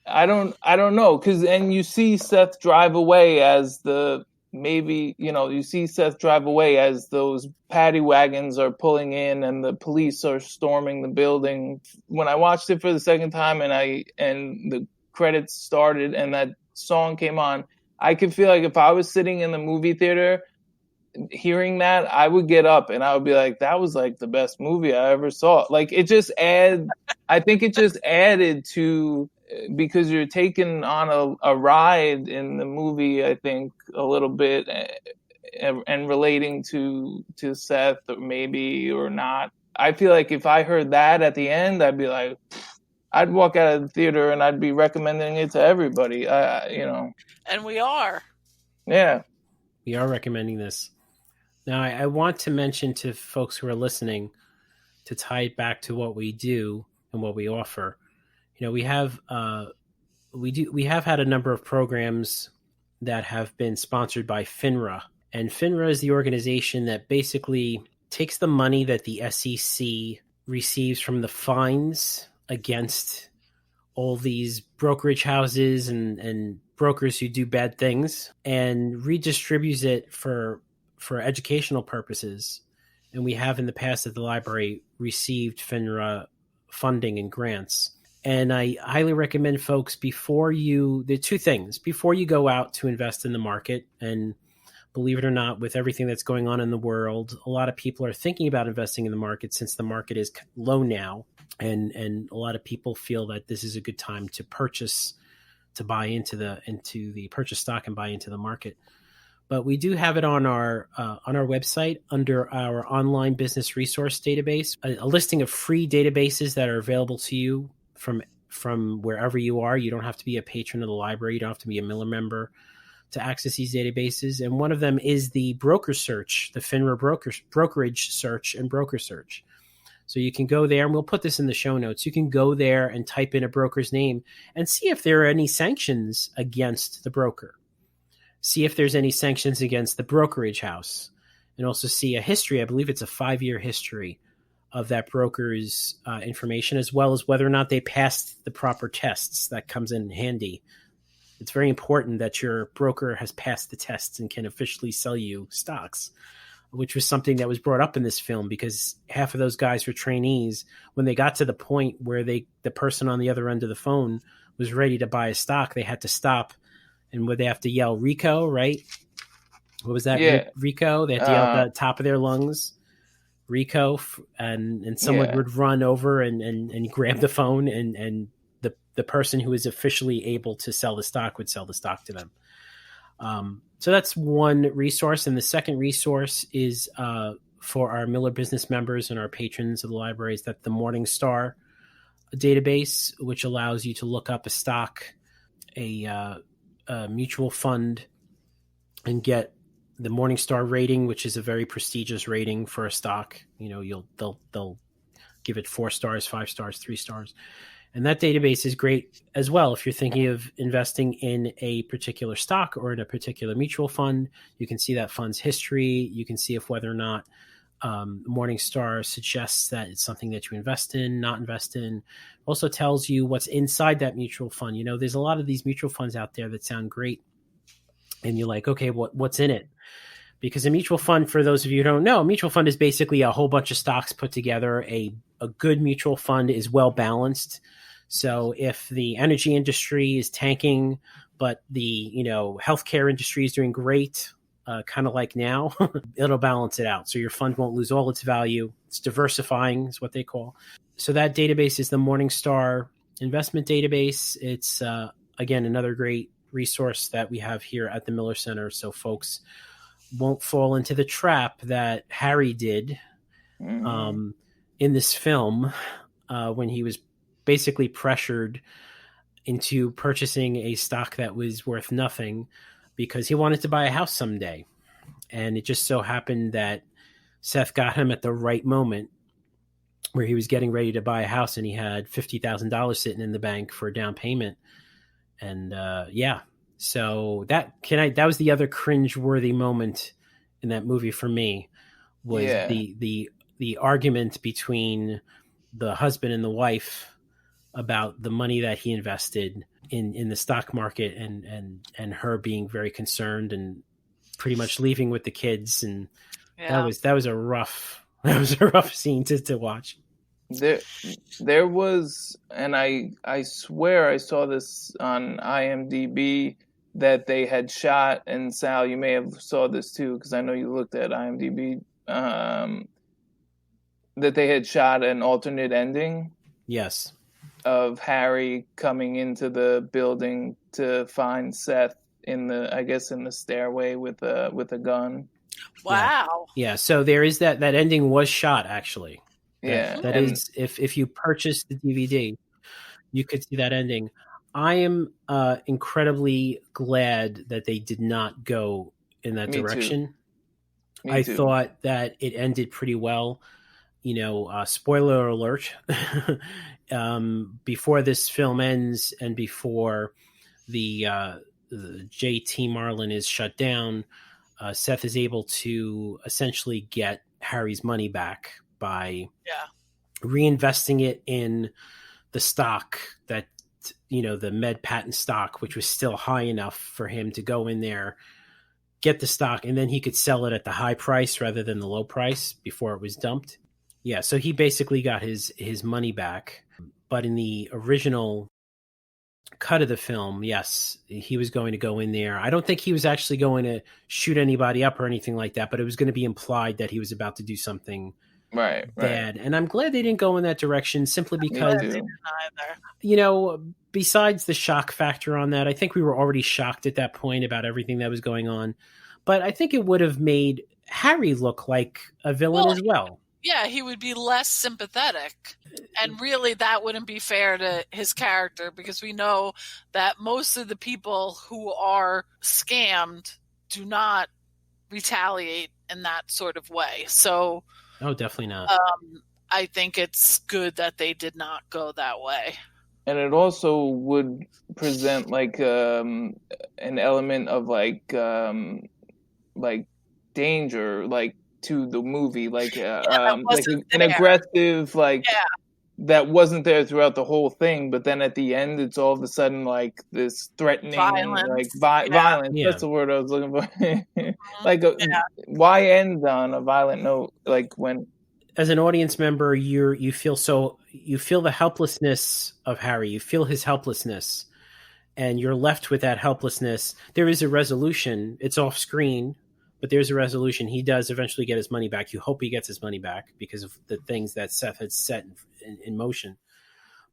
I don't know, because you see Seth drive away as you see Seth drive away as those paddy wagons are pulling in and the police are storming the building. When I watched it for the second time and the credits started and that song came on, I could feel like if I was sitting in the movie theater hearing that, I would get up and I would be like, that was like the best movie I ever saw. Like I think it just added to, because you're taken on a ride in the movie, I think, a little bit, and relating to Seth, or maybe, or not. I feel like if I heard that at the end, I'd be like, I'd walk out of the theater and I'd be recommending it to everybody. And we are. Yeah. We are recommending this. Now, I want to mention to folks who are listening, to tie it back to what we do and what we offer. We have had a number of programs that have been sponsored by FINRA, and FINRA is the organization that basically takes the money that the SEC receives from the fines against all these brokerage houses and brokers who do bad things, and redistributes it for educational purposes. And we have in the past at the library received FINRA funding and grants. And I highly recommend folks, there are two things. Before you go out to invest in the market, and believe it or not, with everything that's going on in the world, a lot of people are thinking about investing in the market since the market is low now. And a lot of people feel that this is a good time to buy into the purchase stock and buy into the market. But we do have it on our website under our online business resource database, a listing of free databases that are available to you from wherever you are. You don't have to be a patron of the library. You don't have to be a Miller member to access these databases, and one of them is the broker search, the FINRA brokerage search and broker search. So you can go there, and we'll put this in the show notes. You can go there and type in a broker's name and see if there are any sanctions against the broker. See if there's any sanctions against the brokerage house, and also see a history. I believe it's a 5-year history of that broker's information, as well as whether or not they passed the proper tests. That comes in handy. It's very important that your broker has passed the tests and can officially sell you stocks, which was something that was brought up in this film, because half of those guys were trainees. When they got to the point where the person on the other end of the phone was ready to buy a stock, they had to stop, and would they have to yell Rico, right? What was that? Yeah. Rico? They had to yell at the top of their lungs, Rico, and someone would run over and grab the phone, and the person who is officially able to sell the stock would sell the stock to them. So that's one resource. And the second resource is for our Miller Business members and our patrons of the libraries, that the Morningstar database, which allows you to look up a stock, a mutual fund, and get the Morningstar rating, which is a very prestigious rating for a stock. You know, they'll give it 4 stars, 5 stars, 3 stars. And that database is great as well. If you're thinking of investing in a particular stock or in a particular mutual fund, you can see that fund's history. You can see if whether or not Morningstar suggests that it's something that you invest in, not invest in. Also tells you what's inside that mutual fund. You know, there's a lot of these mutual funds out there that sound great, and you're like, okay, what's in it? Because a mutual fund, for those of you who don't know, a mutual fund is basically a whole bunch of stocks put together. A good mutual fund is well balanced. So if the energy industry is tanking, but the healthcare industry is doing great, kind of like now, it'll balance it out. So your fund won't lose all its value. It's diversifying is what they call. So that database is the Morningstar investment database. It's, again, another great resource that we have here at the Miller Center. So folks won't fall into the trap that Harry did in this film when he was basically pressured into purchasing a stock that was worth nothing because he wanted to buy a house someday. And it just so happened that Seth got him at the right moment where he was getting ready to buy a house, and he had $50,000 sitting in the bank for a down payment. And so that was the other cringe-worthy moment in that movie for me, was the argument between the husband and the wife about the money that he invested in the stock market, and her being very concerned and pretty much leaving with the kids. And that was a rough scene to watch. There was, and I swear I saw this on IMDb, that they had shot, and Sal, you may have saw this too, because I know you looked at IMDb, that they had shot an alternate ending. Yes. Of Harry coming into the building to find Seth in the stairway with a gun. Wow. Yeah. So there is that ending was shot, actually. Yeah. That is, if you purchase the DVD, you could see that ending. I am incredibly glad that they did not go in that direction. I thought that it ended pretty well. Spoiler alert, before this film ends and before the JT Marlin is shut down, Seth is able to essentially get Harry's money back by reinvesting it in the stock that, the med patent stock, which was still high enough for him to go in there, get the stock, and then he could sell it at the high price rather than the low price before it was dumped. Yeah, so he basically got his money back. But in the original cut of the film, yes, he was going to go in there. I don't think he was actually going to shoot anybody up or anything like that, but it was going to be implied that he was about to do something bad. And I'm glad they didn't go in that direction, simply because, besides the shock factor on that, I think we were already shocked at that point about everything that was going on. But I think it would have made Harry look like a villain as well. Yeah, he would be less sympathetic. And really, that wouldn't be fair to his character, because we know that most of the people who are scammed do not retaliate in that sort of way. So, Oh, definitely not. I think it's good that they did not go that way. And it also would present like an element of like danger, like to the movie, like an aggressive, like that wasn't there throughout the whole thing, but then at the end, it's all of a sudden like this threatening, violence. Violence. Yeah. That's the word I was looking for. Why end on a violent note? Like when, as an audience member, you feel the helplessness of Harry. You feel his helplessness, and you're left with that helplessness. There is a resolution. It's off screen, but there's a resolution. He does eventually get his money back. You hope he gets his money back because of the things that Seth had set in motion.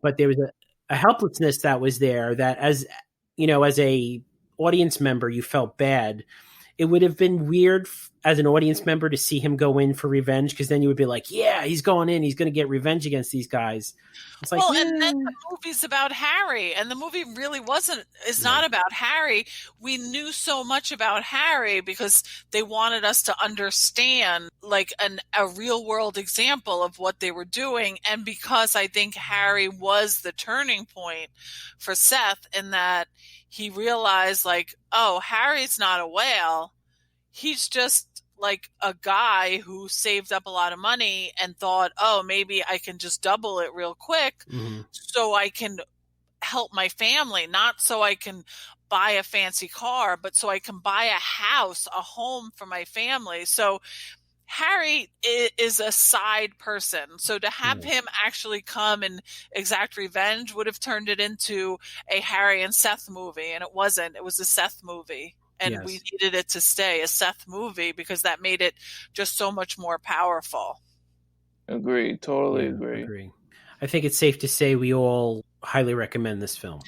But there was a helplessness that was there that, as you know, as a audience member, you felt bad. It would have been weird as an audience member to see him go in for revenge, because then you would be like, yeah, he's going in. He's going to get revenge against these guys. It's like, and then the movie's about Harry, and the movie really is not about Harry. We knew so much about Harry because they wanted us to understand like a real world example of what they were doing. And because I think Harry was the turning point for Seth, in that he realized like, oh, Harry's not a whale. He's just like a guy who saved up a lot of money and thought, oh, maybe I can just double it real quick so I can help my family, not so I can buy a fancy car, but so I can buy a house, a home for my family. So Harry is a side person. So to have him actually come and exact revenge would have turned it into a Harry and Seth movie. And it wasn't. It was a Seth movie. And we needed it to stay a Seth movie because that made it just so much more powerful. Agree. Totally agree. I think it's safe to say we all highly recommend this film.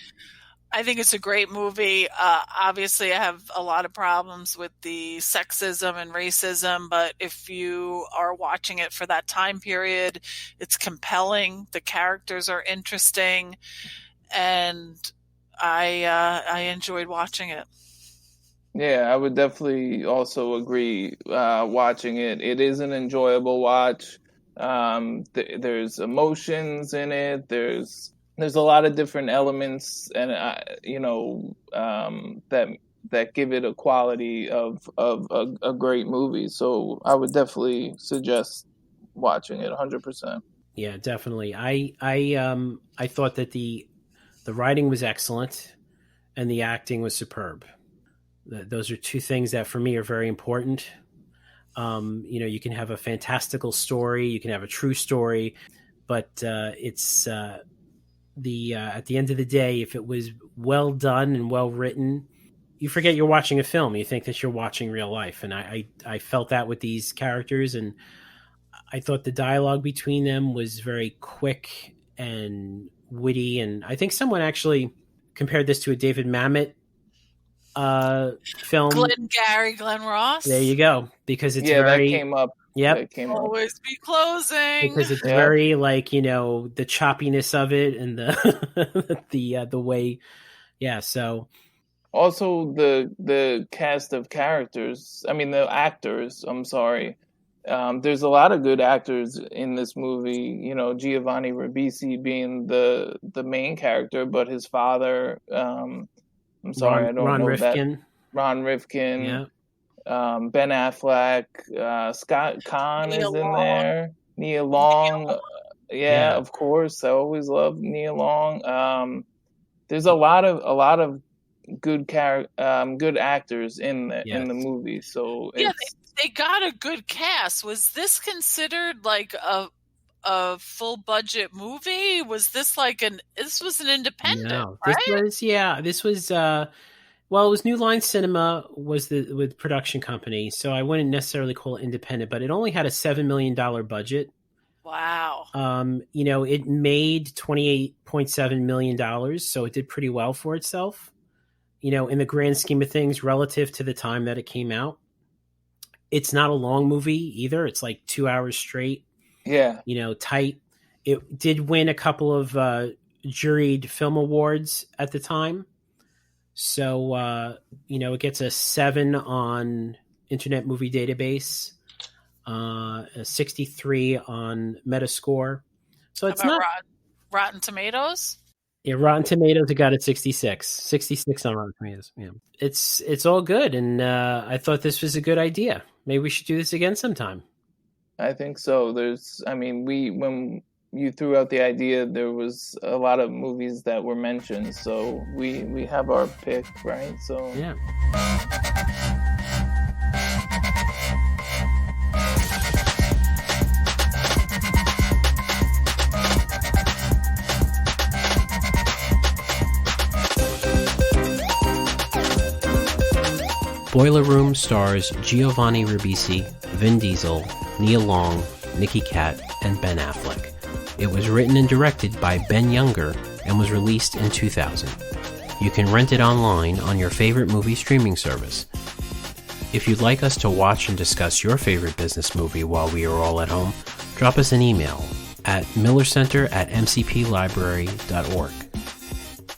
I think it's a great movie. Obviously, I have a lot of problems with the sexism and racism, but if you are watching it for that time period, it's compelling. The characters are interesting, and I enjoyed watching it. Yeah, I would definitely also agree watching it. It is an enjoyable watch. There's emotions in it. There's a lot of different elements, and that give it a quality of a great movie. So I would definitely suggest watching it 100%. Yeah, definitely. I thought that the writing was excellent and the acting was superb. Those are two things that for me are very important. You can have a fantastical story, you can have a true story, but it's at the end of the day, if it was well done and well written, you forget you're watching a film. You think that you're watching real life. And I felt that with these characters, and I thought the dialogue between them was very quick and witty. And I think someone actually compared this to a David Mamet film. Glenn Ross. There you go. Because it's that came up. Yep. Always be closing. Because it's very like, the choppiness of it and the way. Yeah. So also the cast of characters. I mean, the actors. I'm sorry. There's a lot of good actors in this movie. Giovanni Ribisi being the main character, but his father. I'm sorry, I don't know Rifkin. that. Ron Rifkin. Yeah. Ben Affleck. Scott Conn is in there. Nia Long. Of course. I always love Nia Long. There's a lot of good good actors in the movie. So they got a good cast. Was this considered like a full budget movie? Was this this was an independent? No, right? This was it was New Line Cinema with production company, so I wouldn't necessarily call it independent, but it only had a $7 million budget. Wow. It made $28.7 million, so it did pretty well for itself. In the grand scheme of things, relative to the time that it came out. It's not a long movie either. It's like 2 hours straight. Yeah. Tight. It did win a couple of juried film awards at the time. So, it gets a 7 on Internet Movie Database, a 63 on Metascore. So it's How about not Rotten Tomatoes. Yeah, Rotten Tomatoes, it got a 66 on Rotten Tomatoes. Yeah, it's all good, and I thought this was a good idea. Maybe we should do this again sometime. I think so. When you threw out the idea, there was a lot of movies that were mentioned, so we have our pick, right? So yeah. Boiler Room stars Giovanni Ribisi, Vin Diesel, Nia Long, Nicky Katt, and Ben Affleck. It was written and directed by Ben Younger and was released in 2000. You can rent it online on your favorite movie streaming service. If you'd like us to watch and discuss your favorite business movie while we are all at home, drop us an email at millercenter@mcplibrary.org.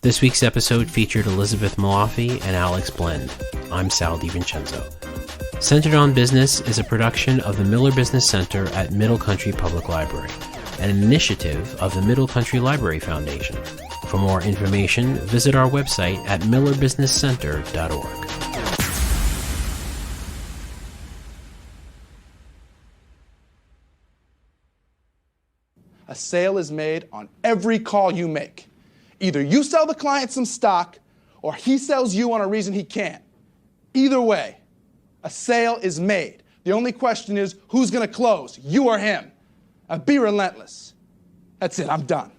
This week's episode featured Elizabeth Malafi and Alex Blend. I'm Sal DiVincenzo. Centered on Business is a production of the Miller Business Center at Middle Country Public Library, an initiative of the Middle Country Library Foundation. For more information, visit our website at millerbusinesscenter.org. A sale is made on every call you make. Either you sell the client some stock, or he sells you on a reason he can't. Either way, a sale is made. The only question is, who's going to close, you or him? Be relentless. That's it, I'm done.